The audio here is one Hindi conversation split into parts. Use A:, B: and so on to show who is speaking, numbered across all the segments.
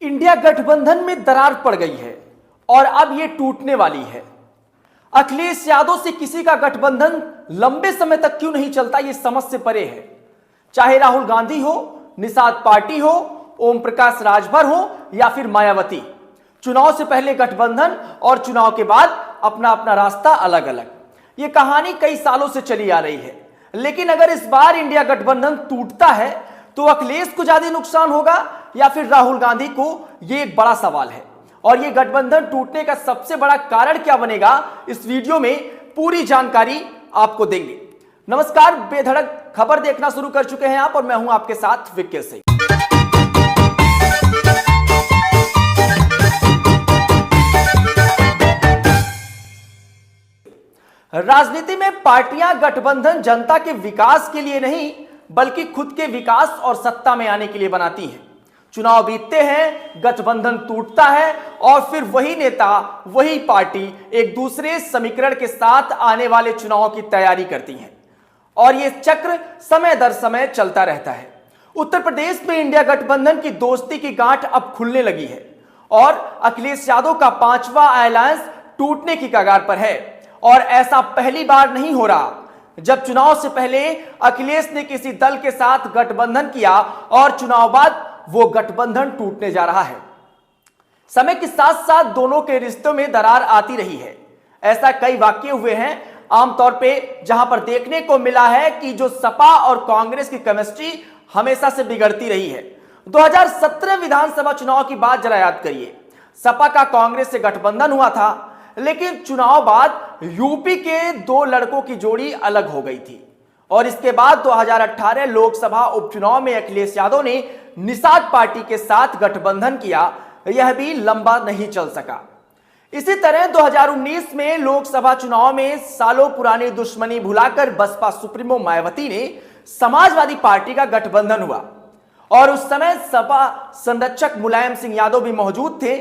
A: इंडिया गठबंधन में दरार पड़ गई है और अब यह टूटने वाली है। अखिलेश यादव से किसी का गठबंधन लंबे समय तक क्यों नहीं चलता, यह समझ से परे है। चाहे राहुल गांधी हो, निषाद पार्टी हो, ओम प्रकाश राजभर हो या फिर मायावती, चुनाव से पहले गठबंधन और चुनाव के बाद अपना अपना रास्ता अलग अलग। यह कहानी कई सालों से चली आ रही है, लेकिन अगर इस बार इंडिया गठबंधन टूटता है तो अखिलेश को ज्यादा नुकसान होगा या फिर राहुल गांधी को, यह एक बड़ा सवाल है। और यह गठबंधन टूटने का सबसे बड़ा कारण क्या बनेगा, इस वीडियो में पूरी जानकारी आपको देंगे। नमस्कार, बेधड़क खबर देखना शुरू कर चुके हैं आप और मैं हूं आपके साथ विक्की सिंह। राजनीति में पार्टियां गठबंधन जनता के विकास के लिए नहीं बल्कि खुद के विकास और सत्ता में आने के लिए बनाती हैं। चुनाव बीतते हैं, गठबंधन टूटता है और फिर वही नेता, वही पार्टी एक दूसरे समीकरण के साथ आने वाले चुनावों की तैयारी करती हैं और यह चक्र समय दर समय चलता रहता है। उत्तर प्रदेश में इंडिया गठबंधन की दोस्ती की गांठ अब खुलने लगी है और अखिलेश यादव का 5वां अलायंस टूटने की कगार पर है। और ऐसा पहली बार नहीं हो रहा जब चुनाव से पहले अखिलेश ने किसी दल के साथ गठबंधन किया और चुनाव बाद वो गठबंधन टूटने जा रहा है। समय के साथ साथ दोनों के रिश्तों में दरार आती रही है। ऐसा कई वाकये हुए हैं आमतौर पे, जहां पर देखने को मिला है कि जो सपा और कांग्रेस की केमिस्ट्री हमेशा से बिगड़ती रही है। 2017 विधानसभा चुनाव की बात जरा याद करिए। सपा का कांग्रेस से गठबंधन हुआ था, लेकिन चुनाव बाद यूपी के दो लड़कों की जोड़ी अलग हो गई थी और इसके बाद 2018 लोकसभा उपचुनाव में अखिलेश यादव ने निषाद पार्टी के साथ गठबंधन किया। यह भी लंबा नहीं चल सका। इसी तरह 2019 में लोकसभा चुनाव में सालों पुरानी दुश्मनी भुलाकर बसपा सुप्रीमो मायावती ने समाजवादी पार्टी का गठबंधन हुआ और उस समय सपा संरक्षक मुलायम सिंह यादव भी मौजूद थे।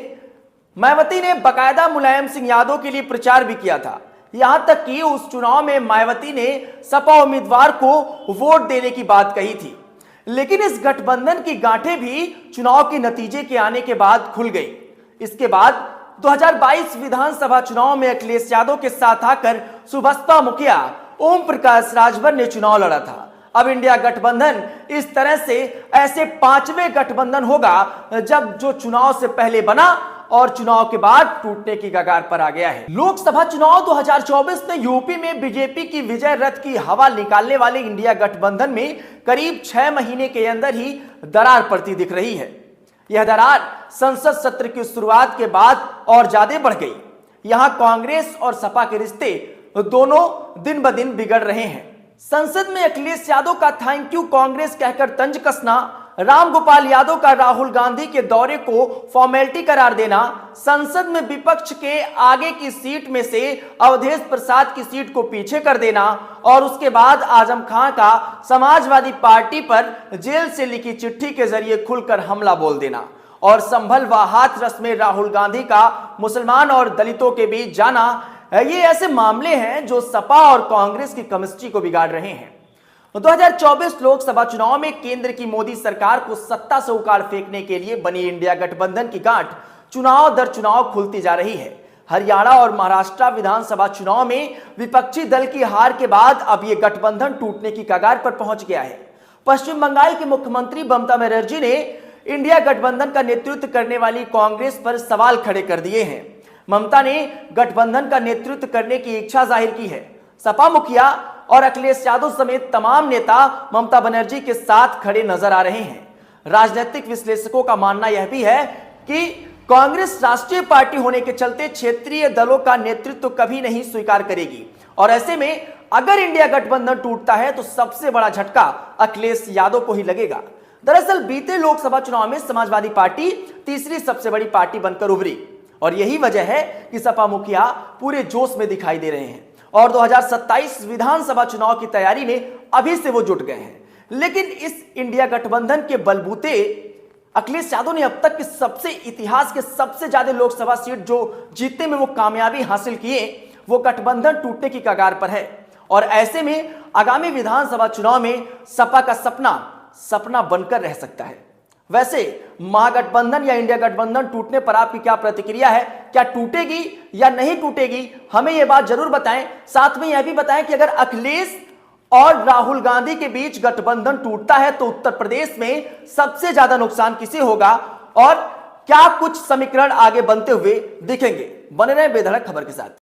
A: मायावती ने बकायदा मुलायम सिंह यादव के लिए प्रचार भी किया था, यहां तक कि उस चुनाव में मायावती ने सपा उम्मीदवार को वोट देने की बात कही थी। लेकिन इस गठबंधन की गांठें भी चुनाव के नतीजे के आने के बाद खुल गई। इसके बाद 2022 विधानसभा चुनाव में अखिलेश यादव के साथ आकर सुबसपा मुखिया ओम प्रकाश राजभर ने चुनाव लड़ा था। अब इंडिया गठबंधन इस तरह से ऐसे 5वें गठबंधन होगा जब जो चुनाव से पहले बना और चुनाव के बाद टूटने की कगार पर आ गया है। लोकसभा चुनाव 2024 में यूपी में बीजेपी की विजय रथ की हवा निकालने वाले इंडिया गठबंधन में करीब 6 महीने के अंदर ही दरार पड़ती दिख रही है। यह दरार संसद सत्र की शुरुआत के बाद और ज्यादा बढ़ गई। यहां कांग्रेस और सपा के रिश्ते दोनों दिन ब दिन बिगड़ रहे हैं। संसद में अखिलेश यादव का थैंक यू कांग्रेस कहकर तंज कसना, राम गोपाल यादव का राहुल गांधी के दौरे को फॉर्मेलिटी करार देना, संसद में विपक्ष के आगे की सीट में से अवधेश प्रसाद की सीट को पीछे कर देना और उसके बाद आजम खान का समाजवादी पार्टी पर जेल से लिखी चिट्ठी के जरिए खुलकर हमला बोल देना और संभल व हाथरस में राहुल गांधी का मुसलमान और दलितों के बीच जाना, ये ऐसे मामले हैं जो सपा और कांग्रेस की केमिस्ट्री को बिगाड़ रहे हैं। 2024 लोकसभा चुनाव में केंद्र की मोदी सरकार को सत्ता से उखाड़ फेंकने के लिए बनी इंडिया गठबंधन की गांठ चुनाव दर चुनाव खुलती जा रही है। हरियाणा और महाराष्ट्र विधानसभा चुनाव में विपक्षी दल की हार के बाद अब यह गठबंधन टूटने की कगार पर पहुंच गया है। पश्चिम बंगाल की मुख्यमंत्री ममता बनर्जी ने इंडिया गठबंधन का नेतृत्व करने वाली कांग्रेस पर सवाल खड़े कर दिए हैं। ममता ने गठबंधन का नेतृत्व करने की इच्छा जाहिर की है। सपा मुखिया और अखिलेश यादव समेत तमाम नेता ममता बनर्जी के साथ खड़े नजर आ रहे हैं। राजनीतिक विश्लेषकों का मानना यह भी है कि कांग्रेस राष्ट्रीय पार्टी होने के चलते क्षेत्रीय दलों का नेतृत्व कभी नहीं स्वीकार करेगी और ऐसे में अगर इंडिया गठबंधन टूटता है तो सबसे बड़ा झटका अखिलेश यादव को ही लगेगा। दरअसल बीते लोकसभा चुनाव में समाजवादी पार्टी तीसरी सबसे बड़ी पार्टी बनकर उभरी और यही वजह है कि सपा मुखिया पूरे जोश में दिखाई दे रहे हैं और 2027 विधानसभा चुनाव की तैयारी में अभी से वो जुट गए हैं। लेकिन इस इंडिया गठबंधन के बलबूते अखिलेश यादव ने अब तक के सबसे इतिहास के सबसे ज्यादा लोकसभा सीट जो जीतने में वो कामयाबी हासिल किए, वो गठबंधन टूटने की कगार पर है और ऐसे में आगामी विधानसभा चुनाव में सपा का सपना बनकर रह सकता है। वैसे महागठबंधन या इंडिया गठबंधन टूटने पर आपकी क्या प्रतिक्रिया है? क्या टूटेगी या नहीं टूटेगी, हमें यह बात जरूर बताएं। साथ में यह भी बताएं कि अगर अखिलेश और राहुल गांधी के बीच गठबंधन टूटता है तो उत्तर प्रदेश में सबसे ज्यादा नुकसान किसे होगा और क्या कुछ समीकरण आगे बनते हुए दिखेंगे? बने रहे बेधड़क खबर के साथ।